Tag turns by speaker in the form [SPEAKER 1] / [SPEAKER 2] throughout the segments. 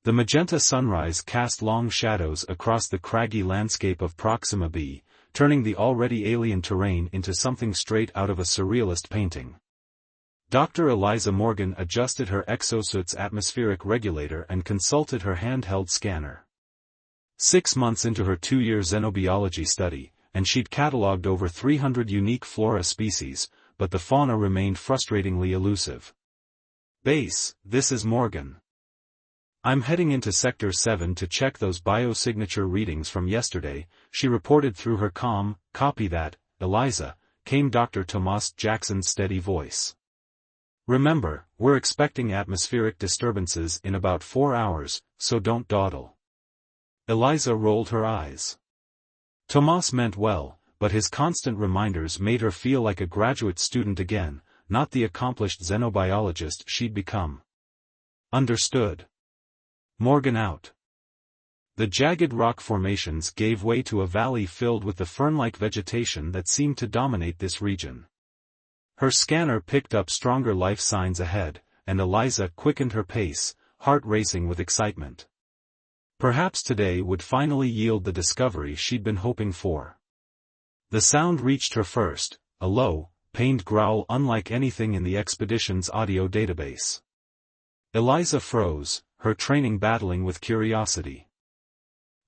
[SPEAKER 1] The magenta sunrise cast long shadows across the craggy landscape of Proxima b, turning the already alien terrain into something straight out of a surrealist painting. Dr. Eliza Morgan adjusted her exosuit's atmospheric regulator and consulted her handheld scanner. 6 months into her 2-year xenobiology study, and she'd catalogued over 300 unique flora species, but the fauna remained frustratingly elusive. "Base, this is Morgan. I'm heading into Sector 7 to check those biosignature readings from yesterday," she reported through her comm. "Copy that, Eliza," came Dr. Tomas Jackson's steady voice. "Remember, we're expecting atmospheric disturbances in about 4 hours, so don't dawdle." Eliza rolled her eyes. Tomas meant well, but his constant reminders made her feel like a graduate student again, not the accomplished xenobiologist she'd become. "Understood. Morgan out." The jagged rock formations gave way to a valley filled with the fern-like vegetation that seemed to dominate this region. Her scanner picked up stronger life signs ahead, and Eliza quickened her pace, heart racing with excitement. Perhaps today would finally yield the discovery she'd been hoping for. The sound reached her first, a low, pained growl unlike anything in the expedition's audio database. Eliza froze, her training battling with curiosity.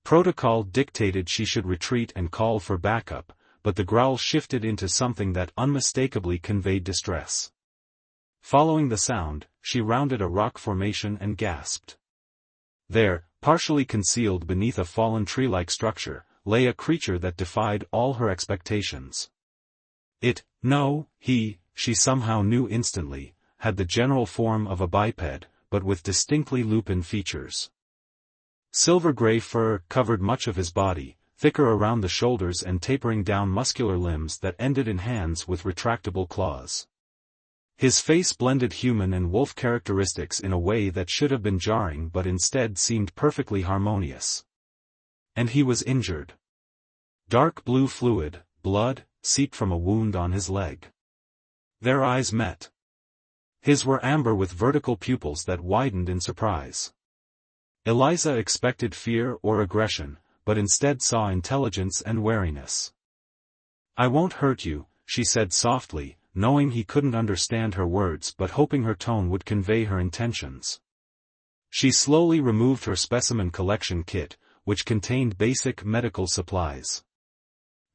[SPEAKER 1] Protocol dictated she should retreat and call for backup, but the growl shifted into something that unmistakably conveyed distress. Following the sound, she rounded a rock formation and gasped. There, partially concealed beneath a fallen tree-like structure, lay a creature that defied all her expectations. She somehow knew instantly, had the general form of a biped, but with distinctly lupine features. Silver-gray fur covered much of his body, thicker around the shoulders and tapering down muscular limbs that ended in hands with retractable claws. His face blended human and wolf characteristics in a way that should have been jarring but instead seemed perfectly harmonious. And he was injured. Dark blue fluid, blood, seeped from a wound on his leg. Their eyes met. His were amber with vertical pupils that widened in surprise. Eliza expected fear or aggression, but instead saw intelligence and wariness. "I won't hurt you," she said softly, knowing he couldn't understand her words but hoping her tone would convey her intentions. She slowly removed her specimen collection kit, which contained basic medical supplies.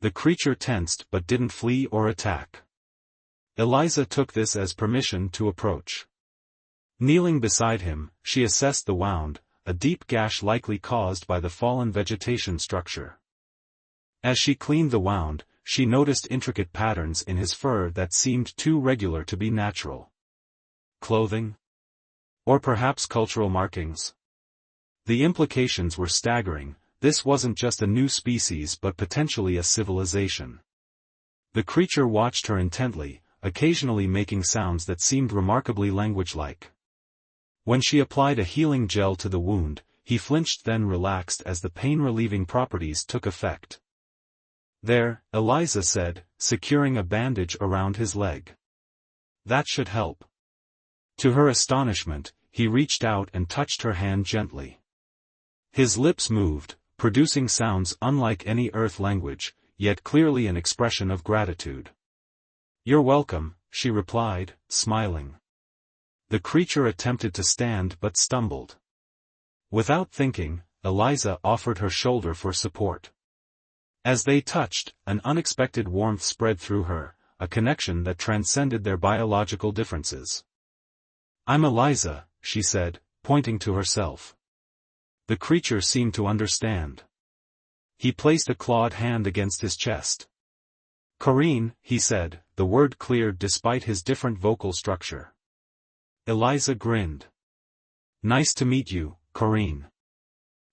[SPEAKER 1] The creature tensed but didn't flee or attack. Eliza took this as permission to approach. Kneeling beside him, she assessed the wound, a deep gash likely caused by the fallen vegetation structure. As she cleaned the wound, she noticed intricate patterns in his fur that seemed too regular to be natural. Clothing? Or perhaps cultural markings? The implications were staggering. This wasn't just a new species but potentially a civilization. The creature watched her intently, occasionally making sounds that seemed remarkably language-like. When she applied a healing gel to the wound, he flinched then relaxed as the pain-relieving properties took effect. "There," Eliza said, securing a bandage around his leg. "That should help." To her astonishment, he reached out and touched her hand gently. His lips moved, producing sounds unlike any Earth language, yet clearly an expression of gratitude. "You're welcome," she replied, smiling. The creature attempted to stand but stumbled. Without thinking, Eliza offered her shoulder for support. As they touched, an unexpected warmth spread through her, a connection that transcended their biological differences. "I'm Eliza," she said, pointing to herself. The creature seemed to understand. He placed a clawed hand against his chest. "Corinne," he said, the word cleared despite his different vocal structure. Eliza grinned. "Nice to meet you, Corinne."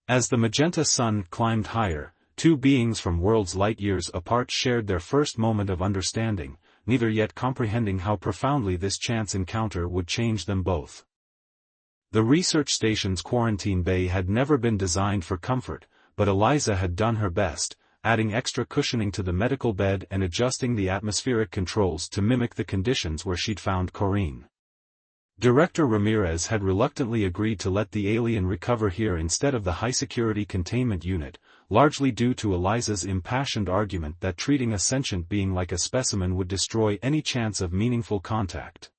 [SPEAKER 1] As the magenta sun climbed higher, two beings from worlds light-years apart shared their first moment of understanding, neither yet comprehending how profoundly this chance encounter would change them both. The research station's quarantine bay had never been designed for comfort, but Eliza had done her best, adding extra cushioning to the medical bed and adjusting the atmospheric controls to mimic the conditions where she'd found Corinne. Director Ramirez had reluctantly agreed to let the alien recover here instead of the high-security containment unit, largely due to Eliza's impassioned argument that treating a sentient being like a specimen would destroy any chance of meaningful contact.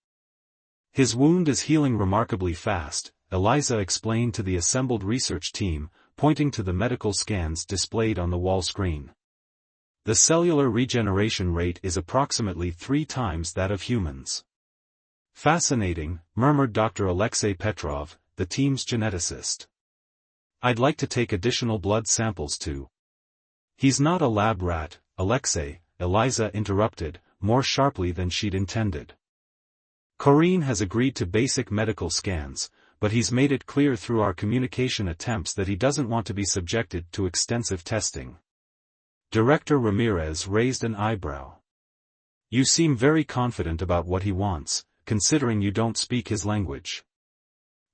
[SPEAKER 1] His wound is healing remarkably fast, Eliza explained to the assembled research team, pointing to the medical scans displayed on the wall screen. The cellular regeneration rate is approximately 3 times that of humans. Fascinating, murmured Dr. Alexei Petrov, the team's geneticist. I'd like to take additional blood samples too. He's not a lab rat, Alexei, Eliza interrupted, more sharply than she'd intended. Corinne has agreed to basic medical scans, but he's made it clear through our communication attempts that he doesn't want to be subjected to extensive testing. Director Ramirez raised an eyebrow. You seem very confident about what he wants, considering you don't speak his language.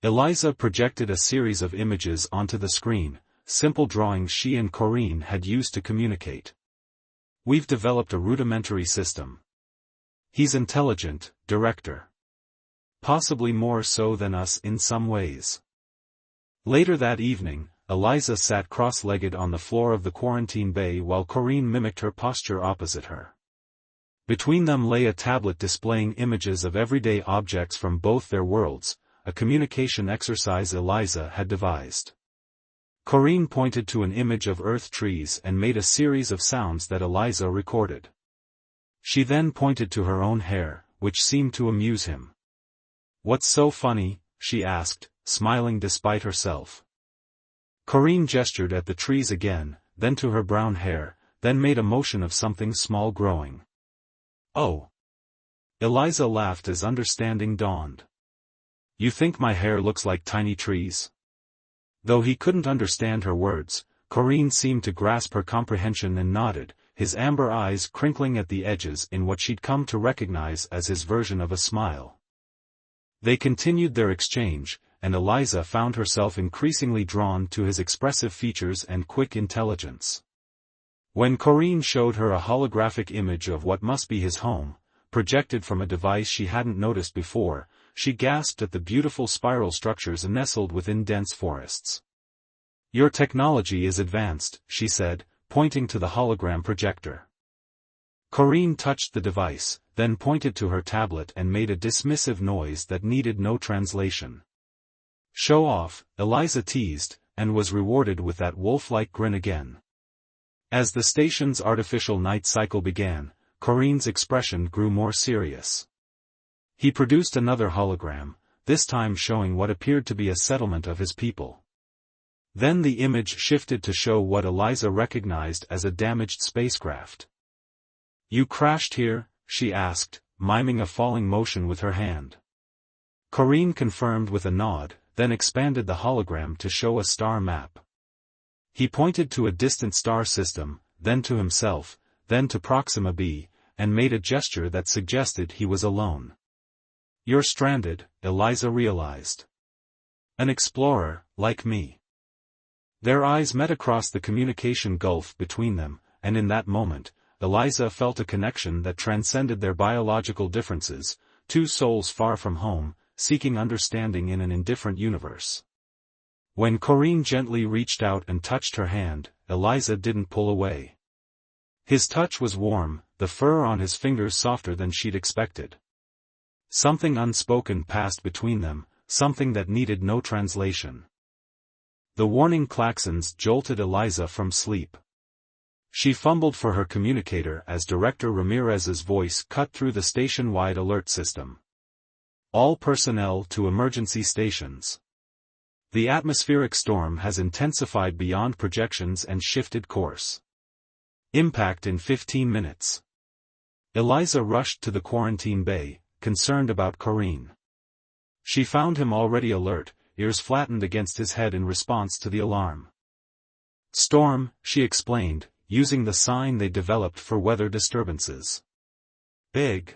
[SPEAKER 1] Eliza projected a series of images onto the screen, simple drawings she and Corinne had used to communicate. We've developed a rudimentary system. He's intelligent, Director. Possibly more so than us in some ways. Later that evening, Eliza sat cross-legged on the floor of the quarantine bay while Corinne mimicked her posture opposite her. Between them lay a tablet displaying images of everyday objects from both their worlds, a communication exercise Eliza had devised. Corinne pointed to an image of Earth trees and made a series of sounds that Eliza recorded. She then pointed to her own hair, which seemed to amuse him. What's so funny? She asked, smiling despite herself. Corinne gestured at the trees again, then to her brown hair, then made a motion of something small growing. Oh. Eliza laughed as understanding dawned. You think my hair looks like tiny trees? Though he couldn't understand her words, Corinne seemed to grasp her comprehension and nodded, his amber eyes crinkling at the edges in what she'd come to recognize as his version of a smile. They continued their exchange, and Eliza found herself increasingly drawn to his expressive features and quick intelligence. When Corinne showed her a holographic image of what must be his home, projected from a device she hadn't noticed before, she gasped at the beautiful spiral structures nestled within dense forests. Your technology is advanced, she said, pointing to the hologram projector. Corinne touched the device, then pointed to her tablet and made a dismissive noise that needed no translation. Show off, Eliza teased, and was rewarded with that wolf-like grin again. As the station's artificial night cycle began, Corinne's expression grew more serious. He produced another hologram, this time showing what appeared to be a settlement of his people. Then the image shifted to show what Eliza recognized as a damaged spacecraft. You crashed here? She asked, miming a falling motion with her hand. Corinne confirmed with a nod, then expanded the hologram to show a star map. He pointed to a distant star system, then to himself, then to Proxima b, and made a gesture that suggested he was alone. You're stranded, Eliza realized. An explorer, like me. Their eyes met across the communication gulf between them, and in that moment, Eliza felt a connection that transcended their biological differences, two souls far from home, seeking understanding in an indifferent universe. When Corinne gently reached out and touched her hand, Eliza didn't pull away. His touch was warm, the fur on his fingers softer than she'd expected. Something unspoken passed between them, something that needed no translation. The warning klaxons jolted Eliza from sleep. She fumbled for her communicator as Director Ramirez's voice cut through the station-wide alert system. All personnel to emergency stations. The atmospheric storm has intensified beyond projections and shifted course. Impact in 15 minutes. Eliza rushed to the quarantine bay, concerned about Corinne. She found him already alert, ears flattened against his head in response to the alarm. Storm, she explained, using the sign they developed for weather disturbances. Big.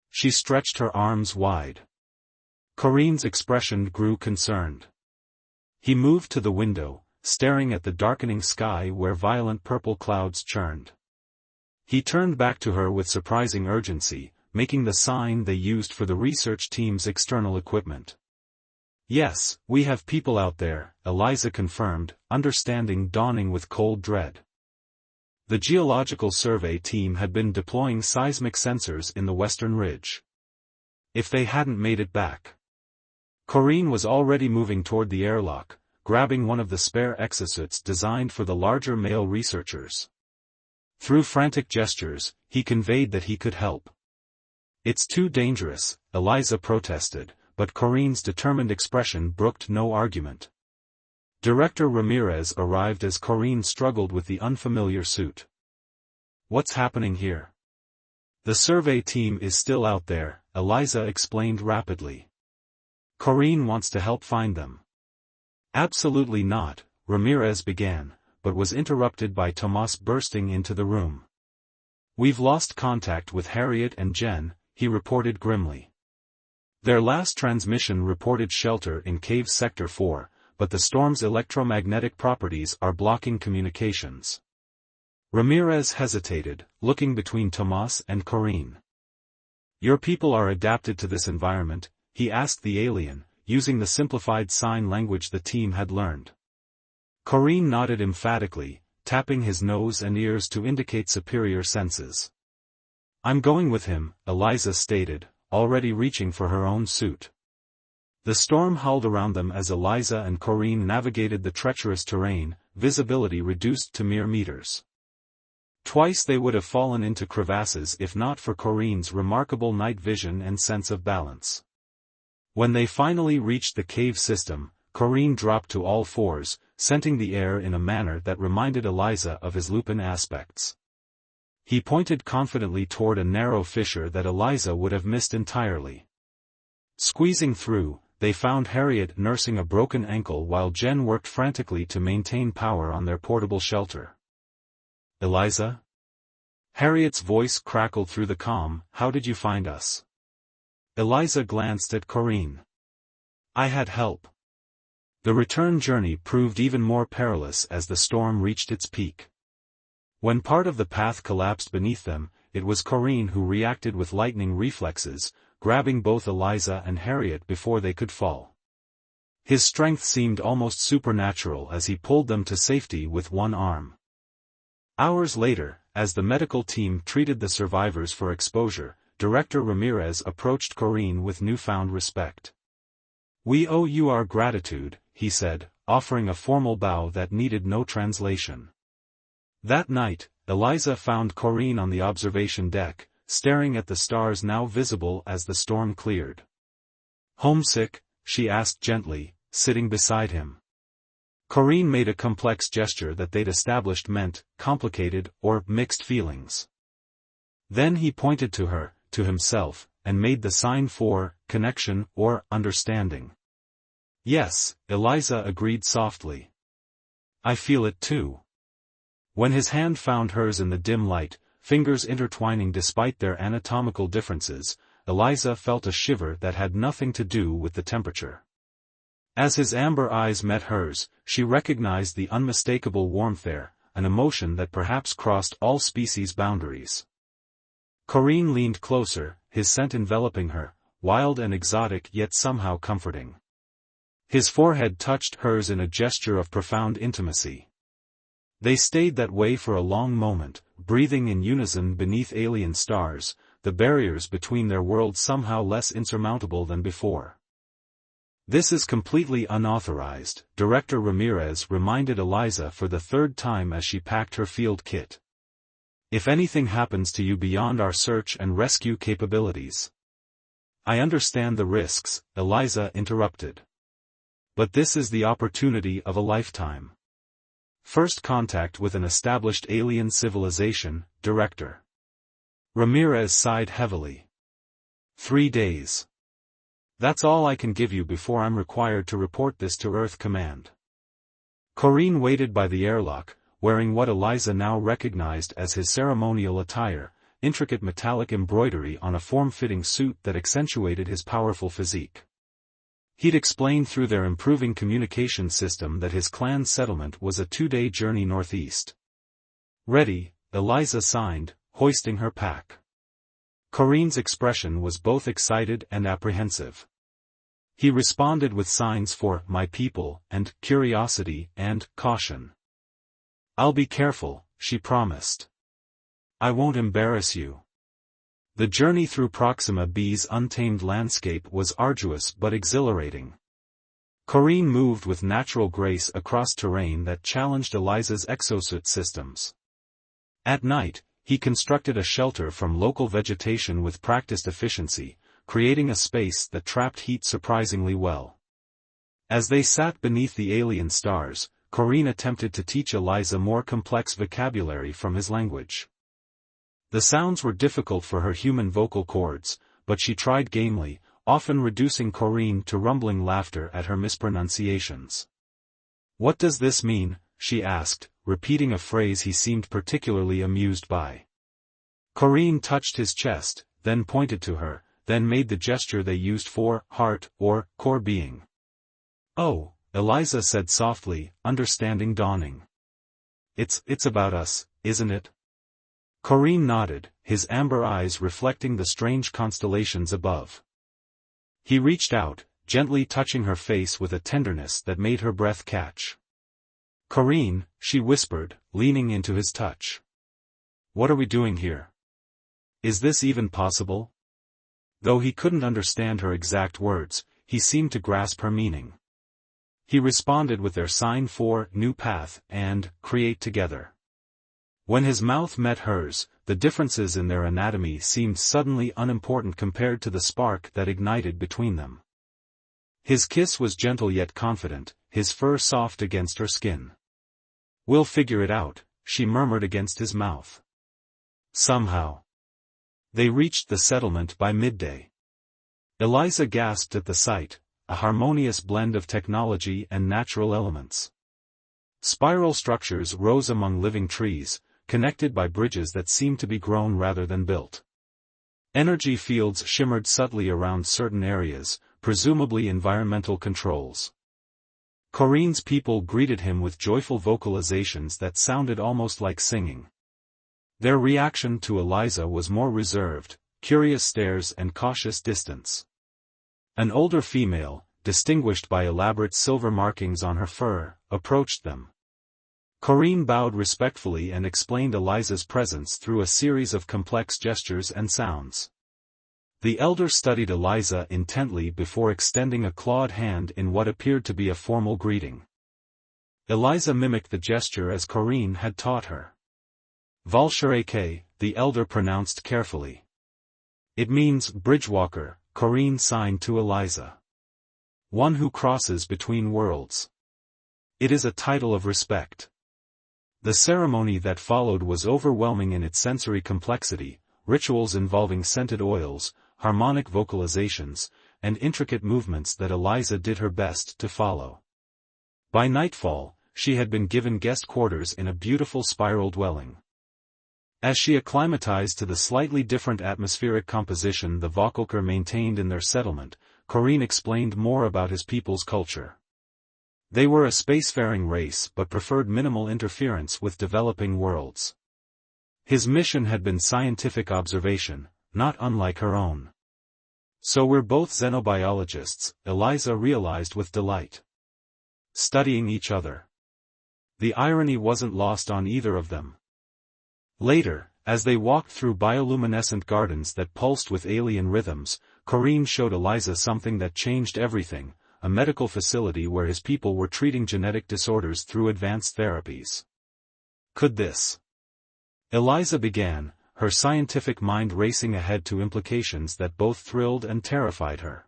[SPEAKER 1] She stretched her arms wide. Corinne's expression grew concerned. He moved to the window, staring at the darkening sky where violent purple clouds churned. He turned back to her with surprising urgency, making the sign they used for the research team's external equipment. "Yes, we have people out there," Eliza confirmed, understanding dawning with cold dread. The geological survey team had been deploying seismic sensors in the western ridge. If they hadn't made it back. Corinne was already moving toward the airlock, grabbing one of the spare exosuits designed for the larger male researchers. Through frantic gestures, he conveyed that he could help. "It's too dangerous," Eliza protested, but Corinne's determined expression brooked no argument. Director Ramirez arrived as Corinne struggled with the unfamiliar suit. "What's happening here?" "The survey team is still out there," Eliza explained rapidly. "Corinne wants to help find them." "Absolutely not," Ramirez began, but was interrupted by Tomas bursting into the room. "We've lost contact with Harriet and Jen," he reported grimly. "Their last transmission reported shelter in Cave Sector 4, but the storm's electromagnetic properties are blocking communications." Ramirez hesitated, looking between Tomas and Corinne. "Your people are adapted to this environment?" he asked the alien, using the simplified sign language the team had learned. Corinne nodded emphatically, tapping his nose and ears to indicate superior senses. "I'm going with him," Eliza stated, already reaching for her own suit. The storm howled around them as Eliza and Corinne navigated the treacherous terrain, visibility reduced to mere meters. Twice they would have fallen into crevasses if not for Corinne's remarkable night vision and sense of balance. When they finally reached the cave system, Corinne dropped to all fours, scenting the air in a manner that reminded Eliza of his lupin aspects. He pointed confidently toward a narrow fissure that Eliza would have missed entirely. Squeezing through, they found Harriet nursing a broken ankle while Jen worked frantically to maintain power on their portable shelter. "Eliza?" Harriet's voice crackled through the calm. "How did you find us?" Eliza glanced at Corinne. "I had help." The return journey proved even more perilous as the storm reached its peak. When part of the path collapsed beneath them, it was Corinne who reacted with lightning reflexes, grabbing both Eliza and Harriet before they could fall. His strength seemed almost supernatural as he pulled them to safety with one arm. Hours later, as the medical team treated the survivors for exposure, Director Ramirez approached Corinne with newfound respect. "We owe you our gratitude," he said, offering a formal bow that needed no translation. That night, Eliza found Corinne on the observation deck, staring at the stars now visible as the storm cleared. "Homesick?" she asked gently, sitting beside him. Corinne made a complex gesture that they'd established meant complicated or mixed feelings. Then he pointed to her, to himself, and made the sign for connection or understanding. "Yes," Eliza agreed softly. "I feel it too." When his hand found hers in the dim light, fingers intertwining despite their anatomical differences, Eliza felt a shiver that had nothing to do with the temperature. As his amber eyes met hers, she recognized the unmistakable warmth there, an emotion that perhaps crossed all species boundaries. Corinne leaned closer, his scent enveloping her, wild and exotic yet somehow comforting. His forehead touched hers in a gesture of profound intimacy. They stayed that way for a long moment, breathing in unison beneath alien stars, the barriers between their worlds somehow less insurmountable than before. "This is completely unauthorized," Director Ramirez reminded Eliza for the third time as she packed her field kit. "If anything happens to you beyond our search and rescue capabilities." "I understand the risks," Eliza interrupted. "But this is the opportunity of a lifetime. First contact with an established alien civilization, Director." Ramirez sighed heavily. 3 days. That's all I can give you before I'm required to report this to Earth Command. Corinne waited by the airlock, wearing what Eliza now recognized as his ceremonial attire, intricate metallic embroidery on a form-fitting suit that accentuated his powerful physique. He'd explained through their improving communication system that his clan settlement was a 2-day journey northeast. "Ready," Eliza signed, hoisting her pack. Corinne's expression was both excited and apprehensive. He responded with signs for "my people" and curiosity and caution. "I'll be careful," she promised. "I won't embarrass you." The journey through Proxima B's untamed landscape was arduous but exhilarating. Corinne moved with natural grace across terrain that challenged Eliza's exosuit systems. At night, he constructed a shelter from local vegetation with practiced efficiency, creating a space that trapped heat surprisingly well. As they sat beneath the alien stars, Corinne attempted to teach Eliza more complex vocabulary from his language. The sounds were difficult for her human vocal cords, but she tried gamely, often reducing Corinne to rumbling laughter at her mispronunciations. "What does this mean?" she asked, repeating a phrase he seemed particularly amused by. Corinne touched his chest, then pointed to her, then made the gesture they used for heart or core being. "Oh," Eliza said softly, understanding dawning. It's about us, isn't it?" Corinne nodded, his amber eyes reflecting the strange constellations above. He reached out, gently touching her face with a tenderness that made her breath catch. "Corinne," she whispered, leaning into his touch. "What are we doing here? Is this even possible?" Though he couldn't understand her exact words, he seemed to grasp her meaning. He responded with their sign for "new path" and "create together." When his mouth met hers, the differences in their anatomy seemed suddenly unimportant compared to the spark that ignited between them. His kiss was gentle yet confident, his fur soft against her skin. "We'll figure it out," she murmured against his mouth. "Somehow." They reached the settlement by midday. Eliza gasped at the sight, a harmonious blend of technology and natural elements. Spiral structures rose among living trees, connected by bridges that seemed to be grown rather than built. Energy fields shimmered subtly around certain areas, presumably environmental controls. Corinne's people greeted him with joyful vocalizations that sounded almost like singing. Their reaction to Eliza was more reserved, curious stares and cautious distance. An older female, distinguished by elaborate silver markings on her fur, approached them. Corinne bowed respectfully and explained Eliza's presence through a series of complex gestures and sounds. The elder studied Eliza intently before extending a clawed hand in what appeared to be a formal greeting. Eliza mimicked the gesture as Corinne had taught her. "Valshareke," the elder pronounced carefully. "It means bridgewalker," Corinne signed to Eliza. "One who crosses between worlds." It is a title of respect. The ceremony that followed was overwhelming in its sensory complexity, rituals involving scented oils, harmonic vocalizations, and intricate movements that Eliza did her best to follow. By nightfall, she had been given guest quarters in a beautiful spiral dwelling. As she acclimatized to the slightly different atmospheric composition the Vokalker maintained in their settlement, Corinne explained more about his people's culture. They were a spacefaring race but preferred minimal interference with developing worlds. His mission had been scientific observation, not unlike her own. "So we're both xenobiologists," Eliza realized with delight. Studying each other. The irony wasn't lost on either of them. Later, as they walked through bioluminescent gardens that pulsed with alien rhythms, Corinne showed Eliza something that changed everything, a medical facility where his people were treating genetic disorders through advanced therapies. Could this? Eliza began, her scientific mind racing ahead to implications that both thrilled and terrified her.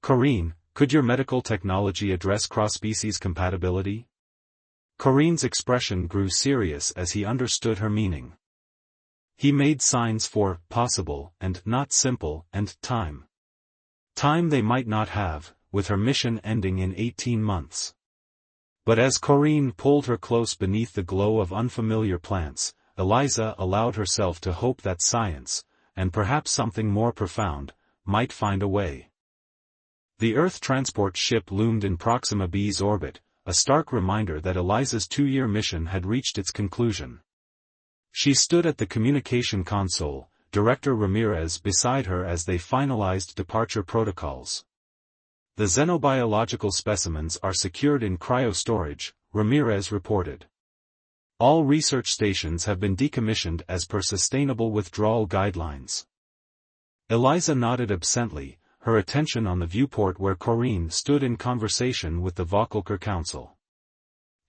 [SPEAKER 1] "Corinne, could your medical technology address cross-species compatibility?" Corinne's expression grew serious as he understood her meaning. He made signs for possible and not simple and time. Time they might not have, with her mission ending in 18 months. But as Corinne pulled her close beneath the glow of unfamiliar plants, Eliza allowed herself to hope that science, and perhaps something more profound, might find a way. The Earth transport ship loomed in Proxima B's orbit, a stark reminder that Eliza's 2-year mission had reached its conclusion. She stood at the communication console, Director Ramirez beside her as they finalized departure protocols. The xenobiological specimens are secured in cryo-storage, Ramirez reported. All research stations have been decommissioned as per sustainable withdrawal guidelines. Eliza nodded absently, her attention on the viewport where Corinne stood in conversation with the Vaucluse Council.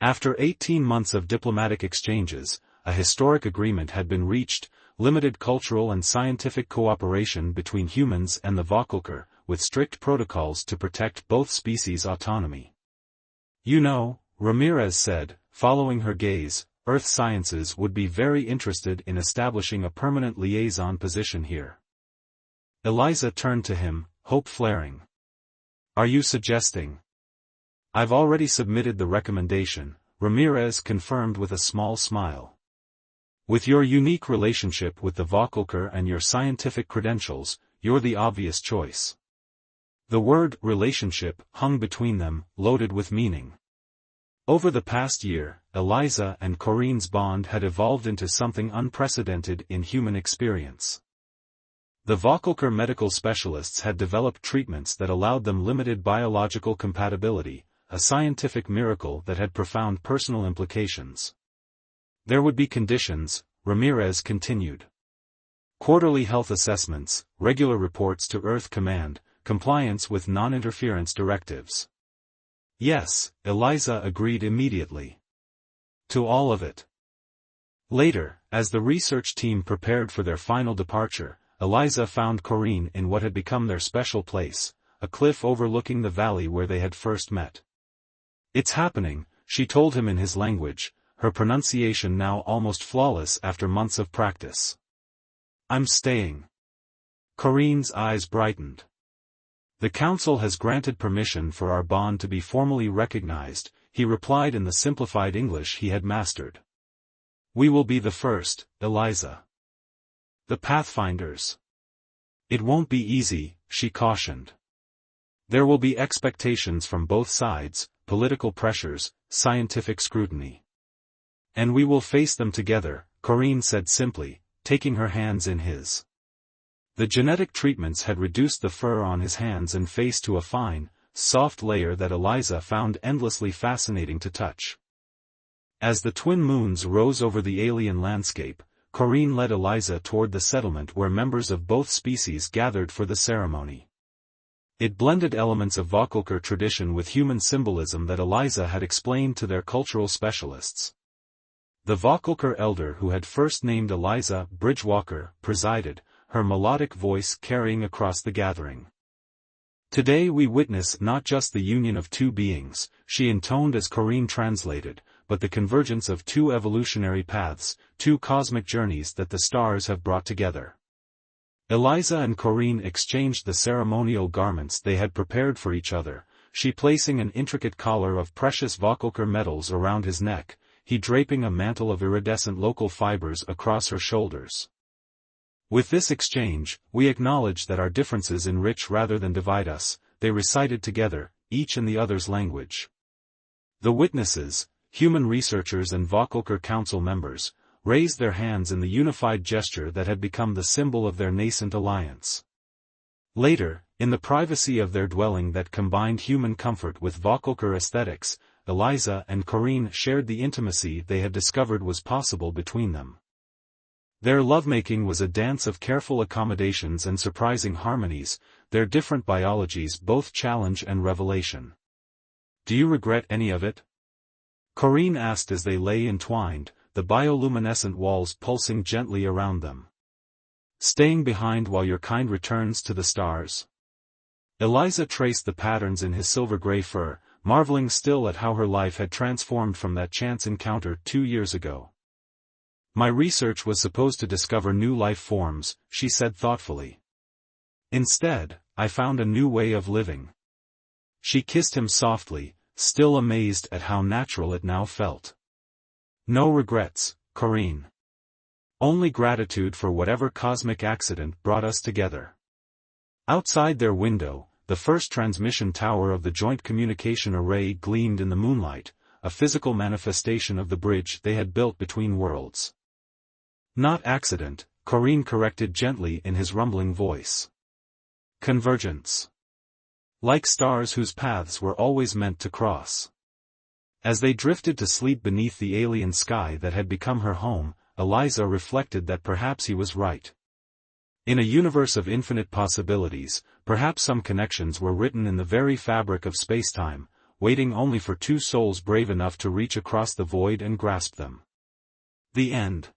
[SPEAKER 1] After 18 months of diplomatic exchanges, a historic agreement had been reached, limited cultural and scientific cooperation between humans and the Vaucluse, with strict protocols to protect both species' autonomy. You know, Ramirez said, following her gaze, Earth Sciences would be very interested in establishing a permanent liaison position here. Eliza turned to him, hope flaring. Are you suggesting? I've already submitted the recommendation, Ramirez confirmed with a small smile. With your unique relationship with the Vaucluse and your scientific credentials, you're the obvious choice. The word relationship hung between them, loaded with meaning. Over the past year, Eliza and Corinne's bond had evolved into something unprecedented in human experience. The Vaucluse medical specialists had developed treatments that allowed them limited biological compatibility, a scientific miracle that had profound personal implications. There would be conditions, Ramirez continued. Quarterly health assessments, regular reports to Earth Command, compliance with non-interference directives. Yes, Eliza agreed immediately. To all of it. Later, as the research team prepared for their final departure, Eliza found Corinne in what had become their special place, a cliff overlooking the valley where they had first met. It's happening, she told him in his language, her pronunciation now almost flawless after months of practice. I'm staying. Corinne's eyes brightened. The council has granted permission for our bond to be formally recognized, he replied in the simplified English he had mastered. We will be the first, Eliza. The Pathfinders. It won't be easy, she cautioned. There will be expectations from both sides, political pressures, scientific scrutiny. And we will face them together, Corinne said simply, taking her hands in his. The genetic treatments had reduced the fur on his hands and face to a fine, soft layer that Eliza found endlessly fascinating to touch. As the twin moons rose over the alien landscape, Corinne led Eliza toward the settlement where members of both species gathered for the ceremony. It blended elements of Vaucluse tradition with human symbolism that Eliza had explained to their cultural specialists. The Vaucluse elder who had first named Eliza Bridgewalker presided, her melodic voice carrying across the gathering. Today we witness not just the union of two beings, she intoned as Corinne translated, but the convergence of two evolutionary paths, two cosmic journeys that the stars have brought together. Eliza and Corinne exchanged the ceremonial garments they had prepared for each other, she placing an intricate collar of precious Vaucluse metals around his neck, he draping a mantle of iridescent local fibers across her shoulders. With this exchange, we acknowledge that our differences enrich rather than divide us, they recited together, each in the other's language. The witnesses, human researchers and Vaucluse Council members, raised their hands in the unified gesture that had become the symbol of their nascent alliance. Later, in the privacy of their dwelling that combined human comfort with Vaucluse aesthetics, Eliza and Corinne shared the intimacy they had discovered was possible between them. Their lovemaking was a dance of careful accommodations and surprising harmonies, their different biologies both challenge and revelation. Do you regret any of it? Corinne asked as they lay entwined, the bioluminescent walls pulsing gently around them. Staying behind while your kind returns to the stars? Eliza traced the patterns in his silver-gray fur, marveling still at how her life had transformed from that chance encounter 2 years ago. My research was supposed to discover new life forms, she said thoughtfully. Instead, I found a new way of living. She kissed him softly, still amazed at how natural it now felt. No regrets, Corinne. Only gratitude for whatever cosmic accident brought us together. Outside their window, the first transmission tower of the Joint Communication Array gleamed in the moonlight, a physical manifestation of the bridge they had built between worlds. Not accident, Corrine corrected gently in his rumbling voice. Convergence. Like stars whose paths were always meant to cross. As they drifted to sleep beneath the alien sky that had become her home, Eliza reflected that perhaps he was right. In a universe of infinite possibilities, perhaps some connections were written in the very fabric of spacetime, waiting only for two souls brave enough to reach across the void and grasp them. The end.